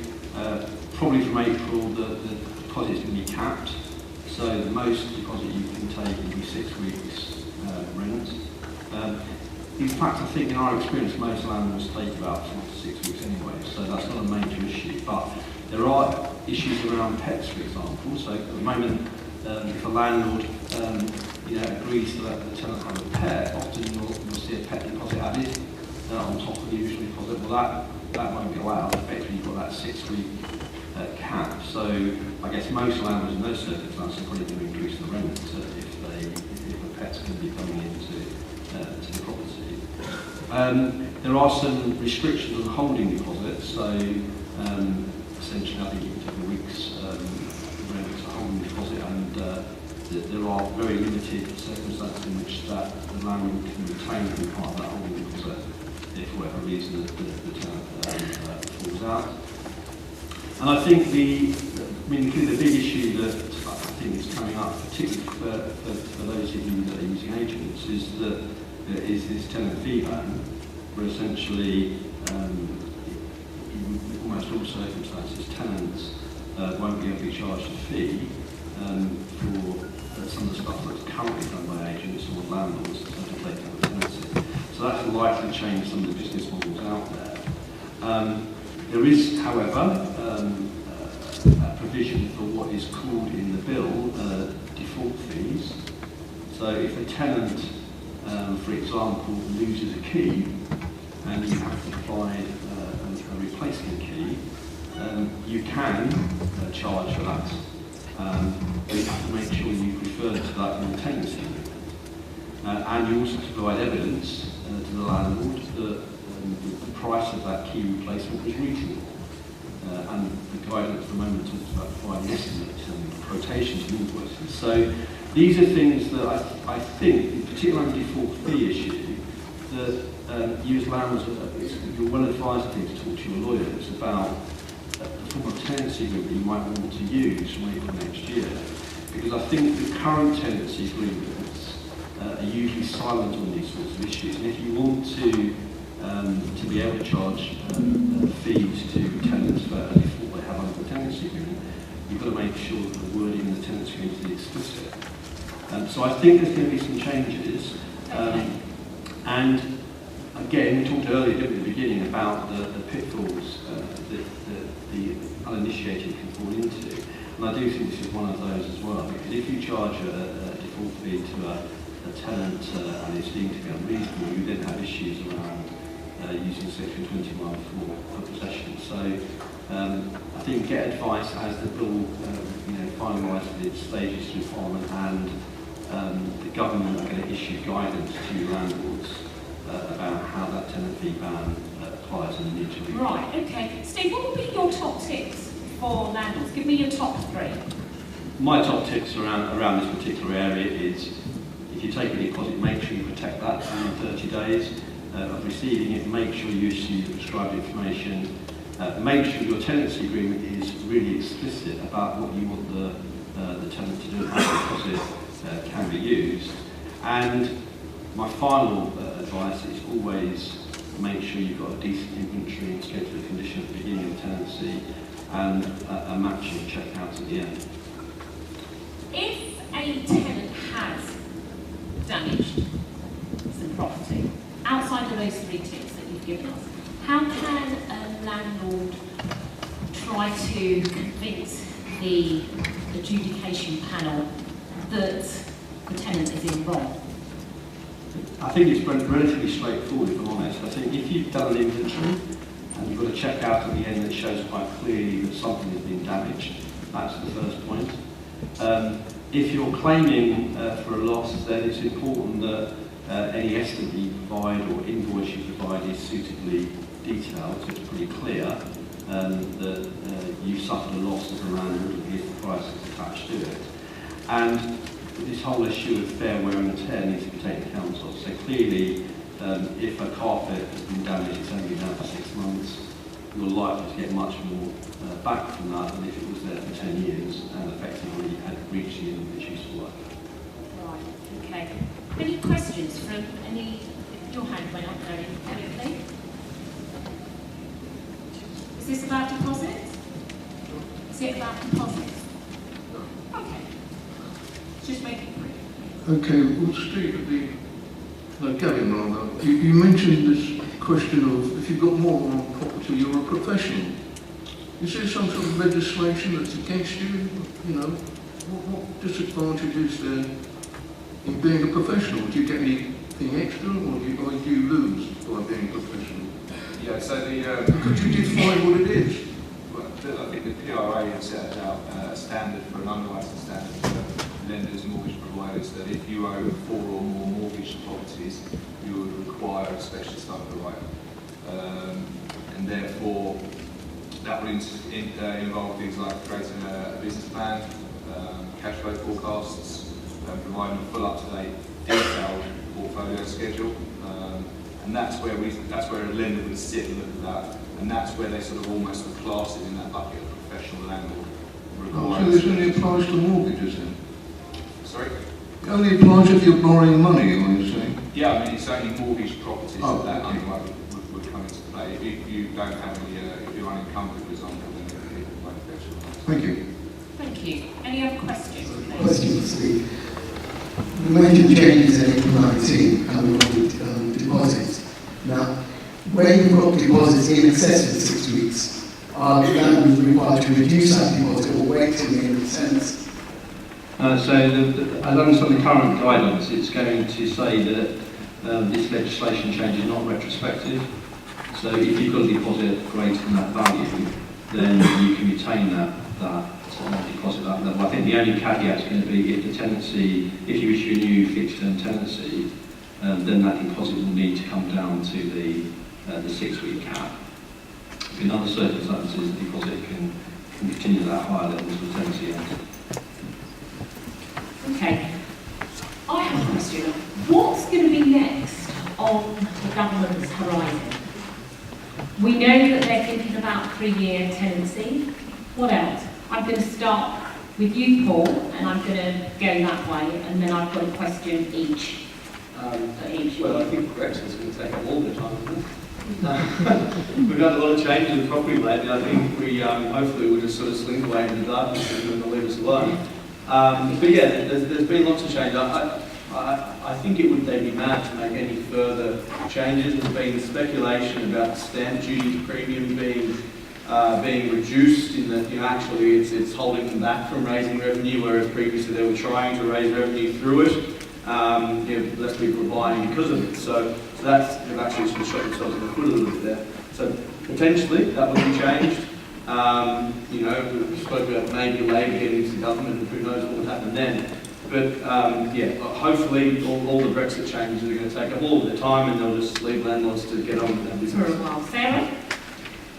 probably from April, the deposit is going to be capped. So the most deposit you can take will be 6 weeks rent. In fact, I think in our experience, most landlords take about 4 to 6 weeks anyway, so that's not a major issue. But there are issues around pets, for example. So at the moment, if a landlord agrees to let the tenant have a pet, often you'll see a pet deposit added on top of the usual deposit. Well, that won't be allowed. Effectively, you've got that 6 week cap. So I guess most landlords in those circumstances are probably going to increase the rent if a pet's going to be coming into to the property. There are some restrictions on holding deposits. So essentially, I think you can take a week's rent as a holding deposit, and there are very limited circumstances in which the landlord can retain part of that holding deposit if for whatever reason the tenant falls out. And I think the big issue that I think is coming up, particularly for those of you that are using agents, is this tenant fee ban, where essentially in almost all circumstances tenants won't be able to be charged a fee for some of the stuff that's currently done by agents or landlords to take over tenancy. So that's likely to change some of the business models out there. There is, however, a provision for what is called in the bill default fees. So if a tenant, for example, loses a key and you have to provide a replacement key, you can charge for that. But you have to make sure you refer to that in the tenancy agreement. And you also have to provide evidence to the landlord that the price of that key replacement is reasonable. And the guidance at the moment talks about providing estimates and quotations and invoices. So these are things that I think, particularly on the default fee issue, that you as landlords, you're well advised to talk to your lawyers about the form of tenancy agreement you might want to use from April next year. Because I think the current tenancy agreements are usually silent on these sorts of issues. And if you want to be able to charge fees to tenants for a default they have under the tenancy agreement, you've got to make sure that the wording in the tenancy agreement is explicit. So I think there's going to be some changes. And again, we talked earlier, didn't we, at the beginning, about the pitfalls that the uninitiated can fall into. And I do think this is one of those as well, because if you charge a default fee to a tenant and it's deemed to be unreasonable, you then have issues around using Section 21 for possession. So I think get advice as the bill finalises its stages through Parliament, and the government are going to issue guidance to landlords about how that tenant fee ban applies in the new to. Right, okay. Steve, what would be your top tips for landlords? Give me your top 3. My top tips around this particular area is, if you take a deposit, make sure you protect that within 30 days of receiving it. Make sure you issue the prescribed information. Make sure your tenancy agreement is really explicit about what you want the tenant to do and how the deposit can be used. And my final advice is always make sure you've got a decent inventory and schedule of condition at the beginning of the tenancy, and a matching checkouts at the end. If a tenant has damaged some property, outside of those 3 tips that you've given us, how can landlord try to convince the adjudication panel that the tenant is in wrong? I think it's relatively straightforward, if I'm honest. I think if you've done an inventory and you've got a check out at the end that shows quite clearly that something has been damaged, that's the first point. If you're claiming for a loss, then it's important that any estimate you provide or invoice you provide is suitably detailed, so it's pretty clear that you've suffered a loss as a landlord and here's the price that's attached to it. And this whole issue of fair wear and tear needs to be taken account of. So clearly, if a carpet has been damaged, it's only been down for 6 months, you're likely to get much more back from that than if it was there for 10 years and effectively had reached the end of its useful life. Right, okay. Any questions from any? Your hand went up very quickly. Is this about deposits? Is it about deposits? Okay. Just make it brief. Okay, well, Steve, Gavin, rather, you mentioned this question of if you've got more than one property, you're a professional. Is there some sort of legislation that's against you? You know, what disadvantage is there in being a professional? Do you get anything extra, or do you lose by being a professional? Yeah, so Could you define what it is? well, I think the PRA has set out a standard for an underwriting standard for lenders and mortgage providers that if you own 4 or more mortgage properties, you would require a specialist underwriter. And therefore, that would involve things like creating a business plan, cash flow forecasts, providing a full up-to-date, detailed portfolio schedule. And that's where a lender would sit and look at that. And that's where they sort of almost would class it in that bucket of professional landlord. So this only applies to mortgages then? Sorry? It only applies if you're borrowing money, are you saying? Yeah, I mean, it's only mortgage properties that okay. underwriting would come into play. If you don't have any, if you're unencumbered, for example, then it won't affect you. Thank you. Thank you. Any other questions? please? Question for Steve. You mentioned changes in April 19 and the deposits. Now, where you've got deposits in excess of 6 weeks, are the landlords required to reduce that deposit or wait till the end of the tenancy? As under the current guidance, it's going to say that this legislation change is not retrospective. So if you've got a deposit greater than that value, then you can retain that deposit at that level. I think the only caveat is going to be if the tenancy, if you issue a new fixed term tenancy, then that deposit will need to come down to the 6-week cap. In other circumstances, the deposit can continue at that higher level until the tenancy ends. Okay. I have a question. What's going to be next on the government's horizon? We know that they're thinking about 3-year tenancy. What else? I'm going to start with you, Paul, and I'm going to go that way, and then I've got a question each. Well, I think Brexit's going to take up all the time, isn't it? We've had a lot of changes in the property lately. I think we hopefully we'll just sort of slink away into the darkness and they'll leave us alone. But yeah, there's been lots of change. I think they'd be mad to make any further changes. There's been speculation about stamp duty premium being reduced in that actually it's holding them back from raising revenue, whereas previously they were trying to raise revenue through it. Less people are buying because of it. So they've actually sort of shot themselves in the foot a little bit there. So potentially that will be changed. We spoke about maybe Labour getting into government, and who knows what would happen then. But hopefully all the Brexit changes are going to take up all of their time, and they'll just leave landlords to get on with their business. For a while. Sarah?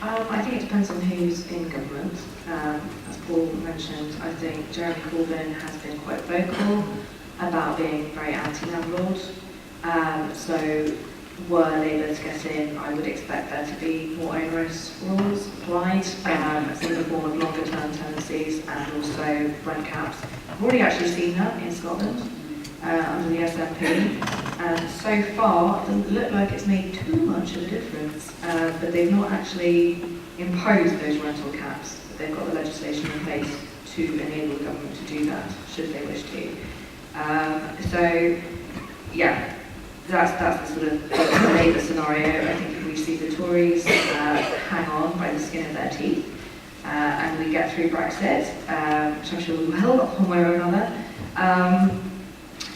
I think it depends on who's in government. As Paul mentioned, I think Jeremy Corbyn has been quite vocal about being very anti-landlord. So were Labour to get in, I would expect there to be more onerous rules applied in the form of longer term tenancies and also rent caps. I've already actually seen that in Scotland under the SNP, and so far it doesn't look like it's made too much of a difference, but they've not actually imposed those rental caps, but they've got the legislation in place to enable the government to do that, should they wish to. So, yeah, that's the sort of the Labour scenario. I think if we we see the Tories hang on by the skin of their teeth, and we get through Brexit, which I'm sure we will, one way or another,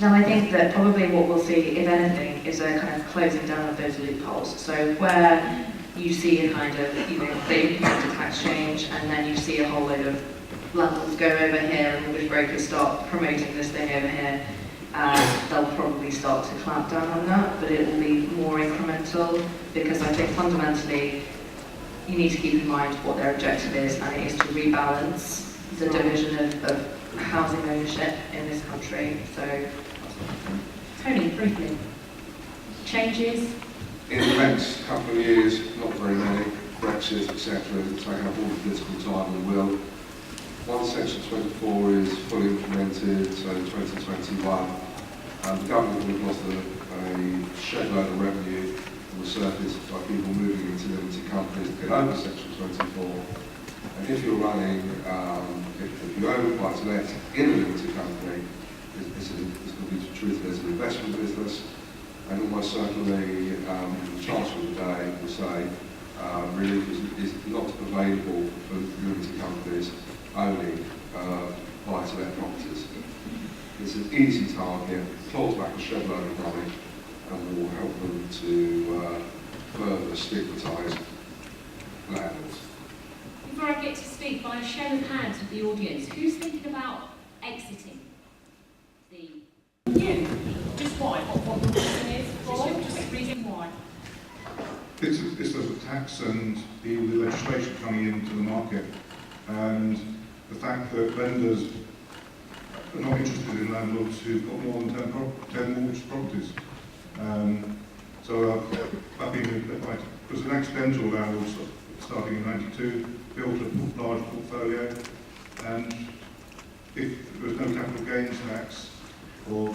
then I think that probably what we'll see, if anything, is a kind of closing down of those loopholes. So where you see a kind of, they implement a tax change, and then you see a whole load of landlords go over here, and mortgage brokers start promoting this thing over here, they'll probably start to clamp down on that, but it will be more incremental, because I think fundamentally you need to keep in mind what their objective is, and it is to rebalance the division of housing ownership in this country. So, Tony, briefly. Changes? In the next couple of years, not very many, Brexit, etc., taking up all the political time in the world. Once Section 24 is fully implemented, so 2021, the government will have lost a shed load of revenue on the surface by people moving into limited companies to get over Section 24. And if you're running, if you own quite a let in a limited company, it's going to be treated as an investment business. And almost certainly, the Chancellor of the day will say relief is not available for limited companies owning buy-to-let properties. It's an easy target, claws back a shed load of money, and will help them to further stigmatise landlords. Before I get to Steve, by a show of hands with the audience, who's thinking about exiting the... You? Just why? What the reason is? Why? Just reason why? It's the tax and the legislation coming into the market, and the fact that lenders are not interested in landlords who've got more than 10 mortgage properties. So I've been, was an accidental landlord starting in '92, built a large portfolio, and if there was no capital gains tax, or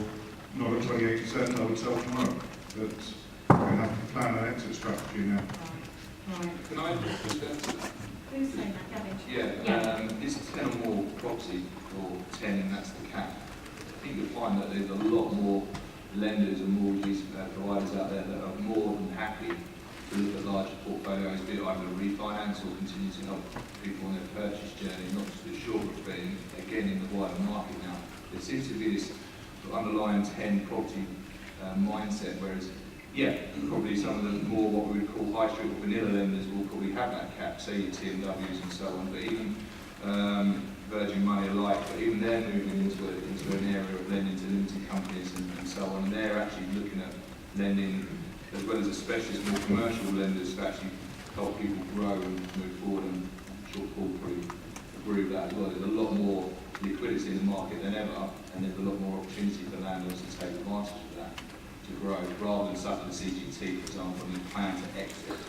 not at 28%, I would sell tomorrow. But we have to plan an exit strategy now. Right. Can I just go to that? Who's saying that, Gavin? Yeah, it's 10 or more property, or 10, and that's the cap. I think you'll find that there's a lot more lenders and mortgage providers out there that are more than happy to look at larger portfolios, be it either refinance or continue to help people on their purchase journey, not just the short, but again in the wider market now. There seems to be this sort of underlying 10 property mindset, whereas probably some of the more what we would call high street or vanilla lenders will probably have that cap, say your TMWs and so on, but even Virgin Money alike, but even they're moving into an area of lending to limited companies and so on, and they're actually looking at lending as well as a specialist, more commercial lenders to actually help people grow and move forward, and I'm sure Paul probably agree with that as well. There's a lot more liquidity in the market than ever, and there's a lot more opportunity for landlords to take advantage of that, to grow, rather than such as the CGT, for example, and plan to exit.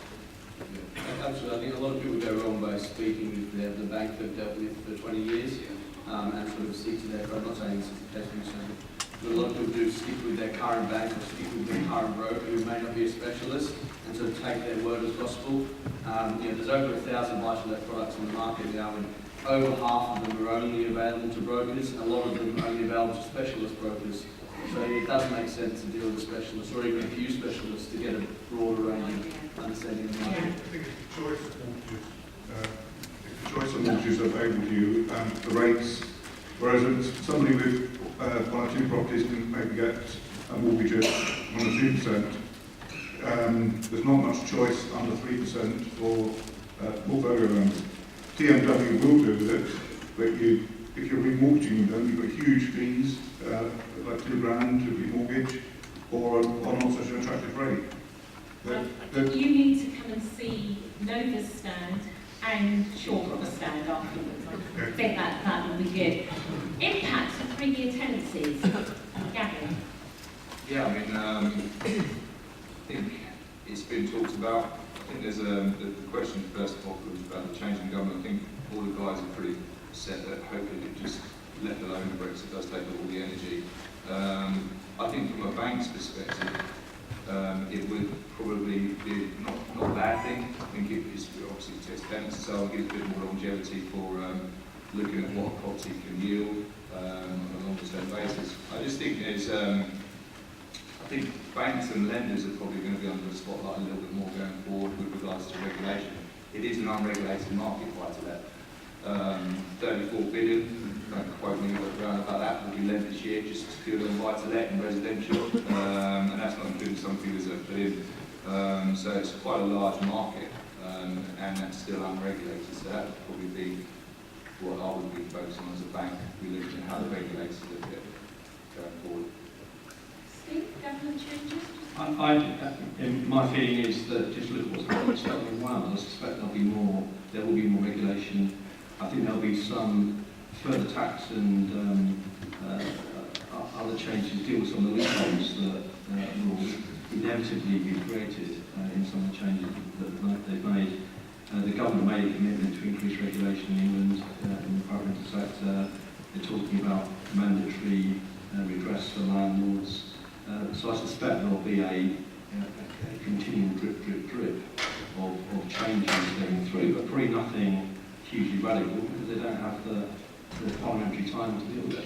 Yeah, absolutely. I think a lot of people go wrong by speaking with the bank they've dealt with for 20 years and sort of stick to their, I'm not saying this is the case, I'm saying, but a lot of people do stick with their current bank or stick with their current broker who may not be a specialist and sort of take their word as gospel. There's over 1,000 buy-to-let products on the market now, and over half of them are only available to brokers, and a lot of them are only available to specialist brokers. So it doesn't make sense to deal with a specialist or even a few specialists to get a broader range of understanding of the market. I think it's the choice of mortgages. If the choice of mortgages are available to you, the rates, whereas somebody with one or two properties can maybe get a mortgage at 1 or 2%. There's not much choice under 3% for portfolio loans. TMW will do it, but if you're remortgaging them, you've got huge fees, like £2,000 to remortgage, or not such an attractive rate. You need to come and see Nova's stand and Shawbrook's stand afterwards. I think that will be good. Impact of 3-year tenancies. Gavin? Yeah, I mean, I think it's been talked about. I think there's the question first of all was about the change in government. I think all the guys are pretty set that hopefully it just left alone the Brexit does take all the energy. I think from a bank's perspective, it would probably be not a bad thing. I think it is obviously protects tenants, so it gives a bit more longevity for looking at what a property can yield on a longer term basis. I just think there's I think banks and lenders are probably going to be under the spotlight a little bit more going forward with regards to regulation. It is an unregulated market, buy-to-let. 34 billion, don't quote me around about that, will be lent this year just purely on buy-to-let and residential, and that's not including some figures that put in. So it's quite a large market, and that's still unregulated, so that would probably be what I would be focusing on as a bank. We're looking at how the regulators look at it going forward. Steve, government changes? My feeling is that just look at what's happening in Scotland and Wales. I suspect there will be more regulation. I think there'll be some further tax and other changes deal with some of the loopholes that will inevitably be created in some of the changes that they've made. The government made a commitment to increase regulation in England in the private rental sector. They're talking about mandatory redress for landlords. So I suspect there'll be a continual drip of changes going through, but probably nothing hugely radical because they don't have the parliamentary time to deal with it.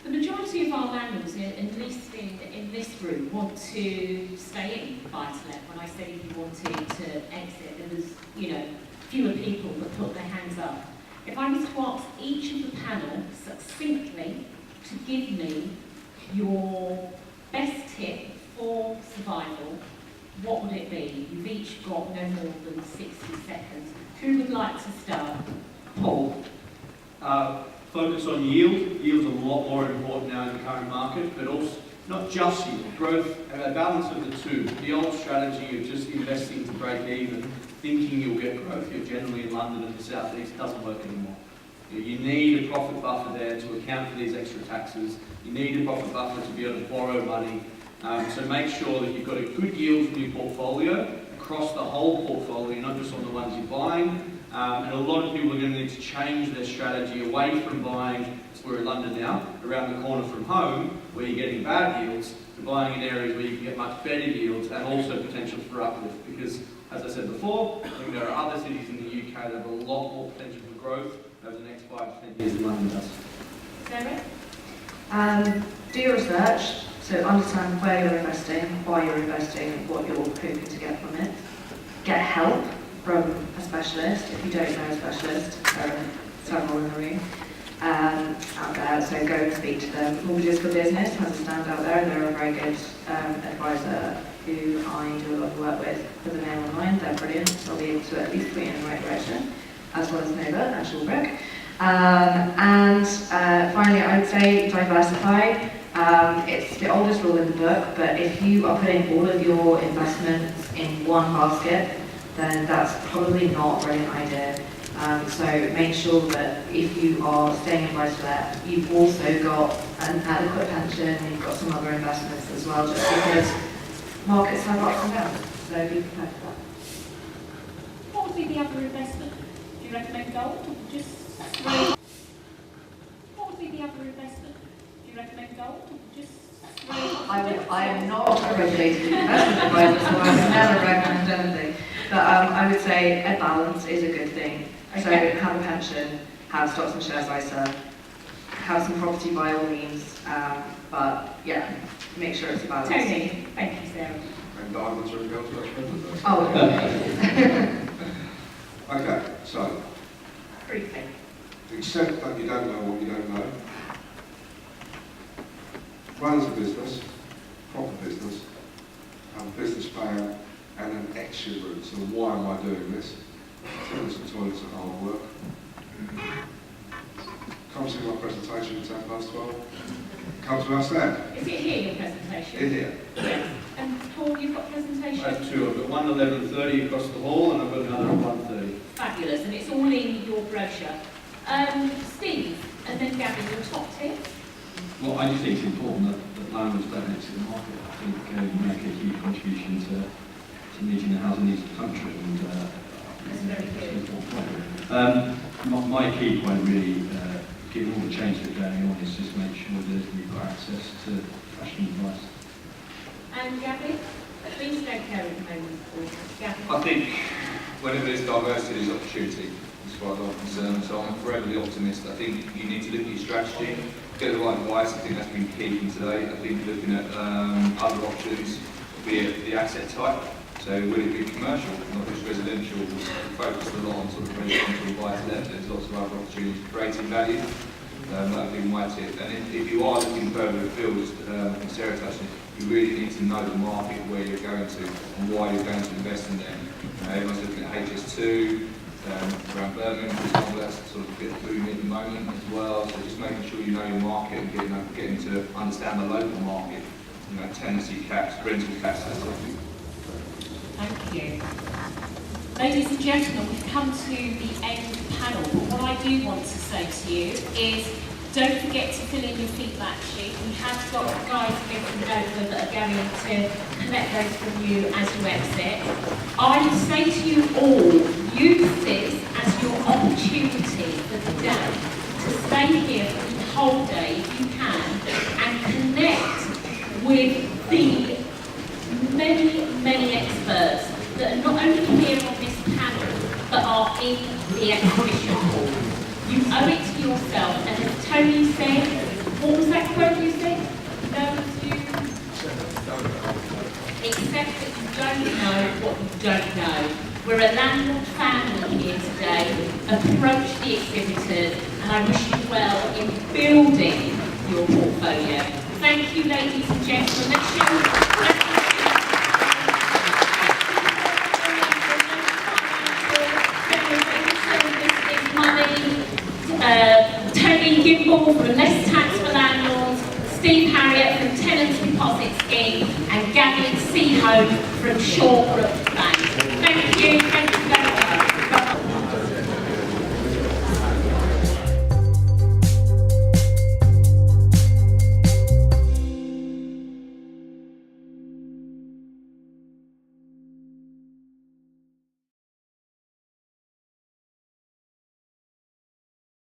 The majority of our landlords, at least in this room, want to stay in buy-to-let. When I said if you wanted to exit, there was, fewer people that put their hands up. If I was to ask each of the panel succinctly to give me your best tip for survival, what would it be? You've each got no more than 60 seconds. Who would like to start? Paul. Focus on yield. Yield's a lot more important now in the current market, but also not just yield, growth, and a balance of the two. The old strategy of just investing to break even, thinking you'll get growth, you're generally in London and the South East, doesn't work anymore. You need a profit buffer there to account for these extra taxes. You need a profit buffer to be able to borrow money. So make sure that you've got a good yield from your portfolio across the whole portfolio, not just on the ones you're buying. And a lot of people are going to need to change their strategy away from buying, we're in London now, around the corner from home, where you're getting bad yields, to buying in areas where you can get much better yields and also potential for uplift. Because, as I said before, I think there are other cities in the UK that have a lot more potential for growth over the next 5 to 10 years than London does. Sarah? Do your research, so understand where you're investing, why you're investing, what you're hoping to get from it. Get help from a specialist. If you don't know a specialist, there are several in the room out there, so go and speak to them. Mortgages for Business has a stand out there, and they're a very good advisor who I do a lot of work with the Mail Online. They're brilliant, so I'll be able to at least put you in the right direction, as well as Nova and Shawbrook. Finally, I would say diversify. It's the oldest rule in the book, but if you are putting all of your investments in one basket, then that's probably not a brilliant idea. So make sure that if you are staying in buy-to-let, you've also got an adequate pension, you've got some other investments as well, just because markets have ups and downs. So be prepared for that. What would be the other investment? Do you recommend gold or just What would be the other investment? Do you recommend gold or just I am not a regulated investment advisor, so I would never recommend anything. But I would say a balance is a good thing. So have a pension, have stocks and shares ISA, have some property by all means, but yeah, make sure it's a balance. Tony, thank you, Sarah. And diamonds are going to expensive those. Oh, okay. Okay, so, Briefly. accept that you don't know what you don't know. Runs a business, proper business, have a business plan and an exit route. So why am I doing this? Toilets and toilets are hard work. Come see my presentation at 12:10. Come to our stand. Is it here, your presentation? In here. Yes. And Paul, you've got a presentation? I have two. I've got one at 11:30 across the hall, and I've got another at 1:30. Fabulous, and it's all in your brochure. Steve, and then Gavin, your top tips? Well, I just think it's important that landlords don't exit the market. I think you make a huge contribution to meeting the housing needs of the country, and That's very good. My key point really, given all the changes that are going on, is just make sure that we've got access to professional advice. And Gavin? Things don't care at the moment. Gavin? I think whenever there's diversity, there's opportunity, as far as I'm concerned. So I'm forever the optimist. I think you need to look at your strategy. get the right advice. I think that's been key from today. I think looking at other options, be it the asset type. So will it be commercial, not just residential? We focus a lot on sort of residential buy-to-let. There's lots of other opportunities for creating value. That would be my tip. And if you are looking further afield, as Sarah touched on, you really need to know the market where you're going to and why you're going to invest in them. Everyone's looking at HS2, around Birmingham, for example, that's sort of a bit booming at the moment as well. So just making sure you know your market and getting to understand the local market, tenancy caps, rental caps, that sort of thing. Thank you. Ladies and gentlemen, we've come to the end of the panel, but what I do want to say to you is don't forget to fill in your feedback sheet. We have got guys getting over that are going to collect those from you as you exit. I would say to you all, use this as your opportunity for the day to stay here for the whole day if you can and connect with the many experts that are not only here on this panel, but are in the exhibition hall. You owe it to yourself, and as Tony said, what was that quote you said? No, you... Except that you don't know what you don't know. We're a landlord family here today. Approach the exhibitors, and I wish you well in building your portfolio. Thank you, ladies and gentlemen. Tony Gimball from Less Tax for Landlords, Steve Harriott from Tenants Deposit Scheme, and Gavin Seaholm from Shawbrook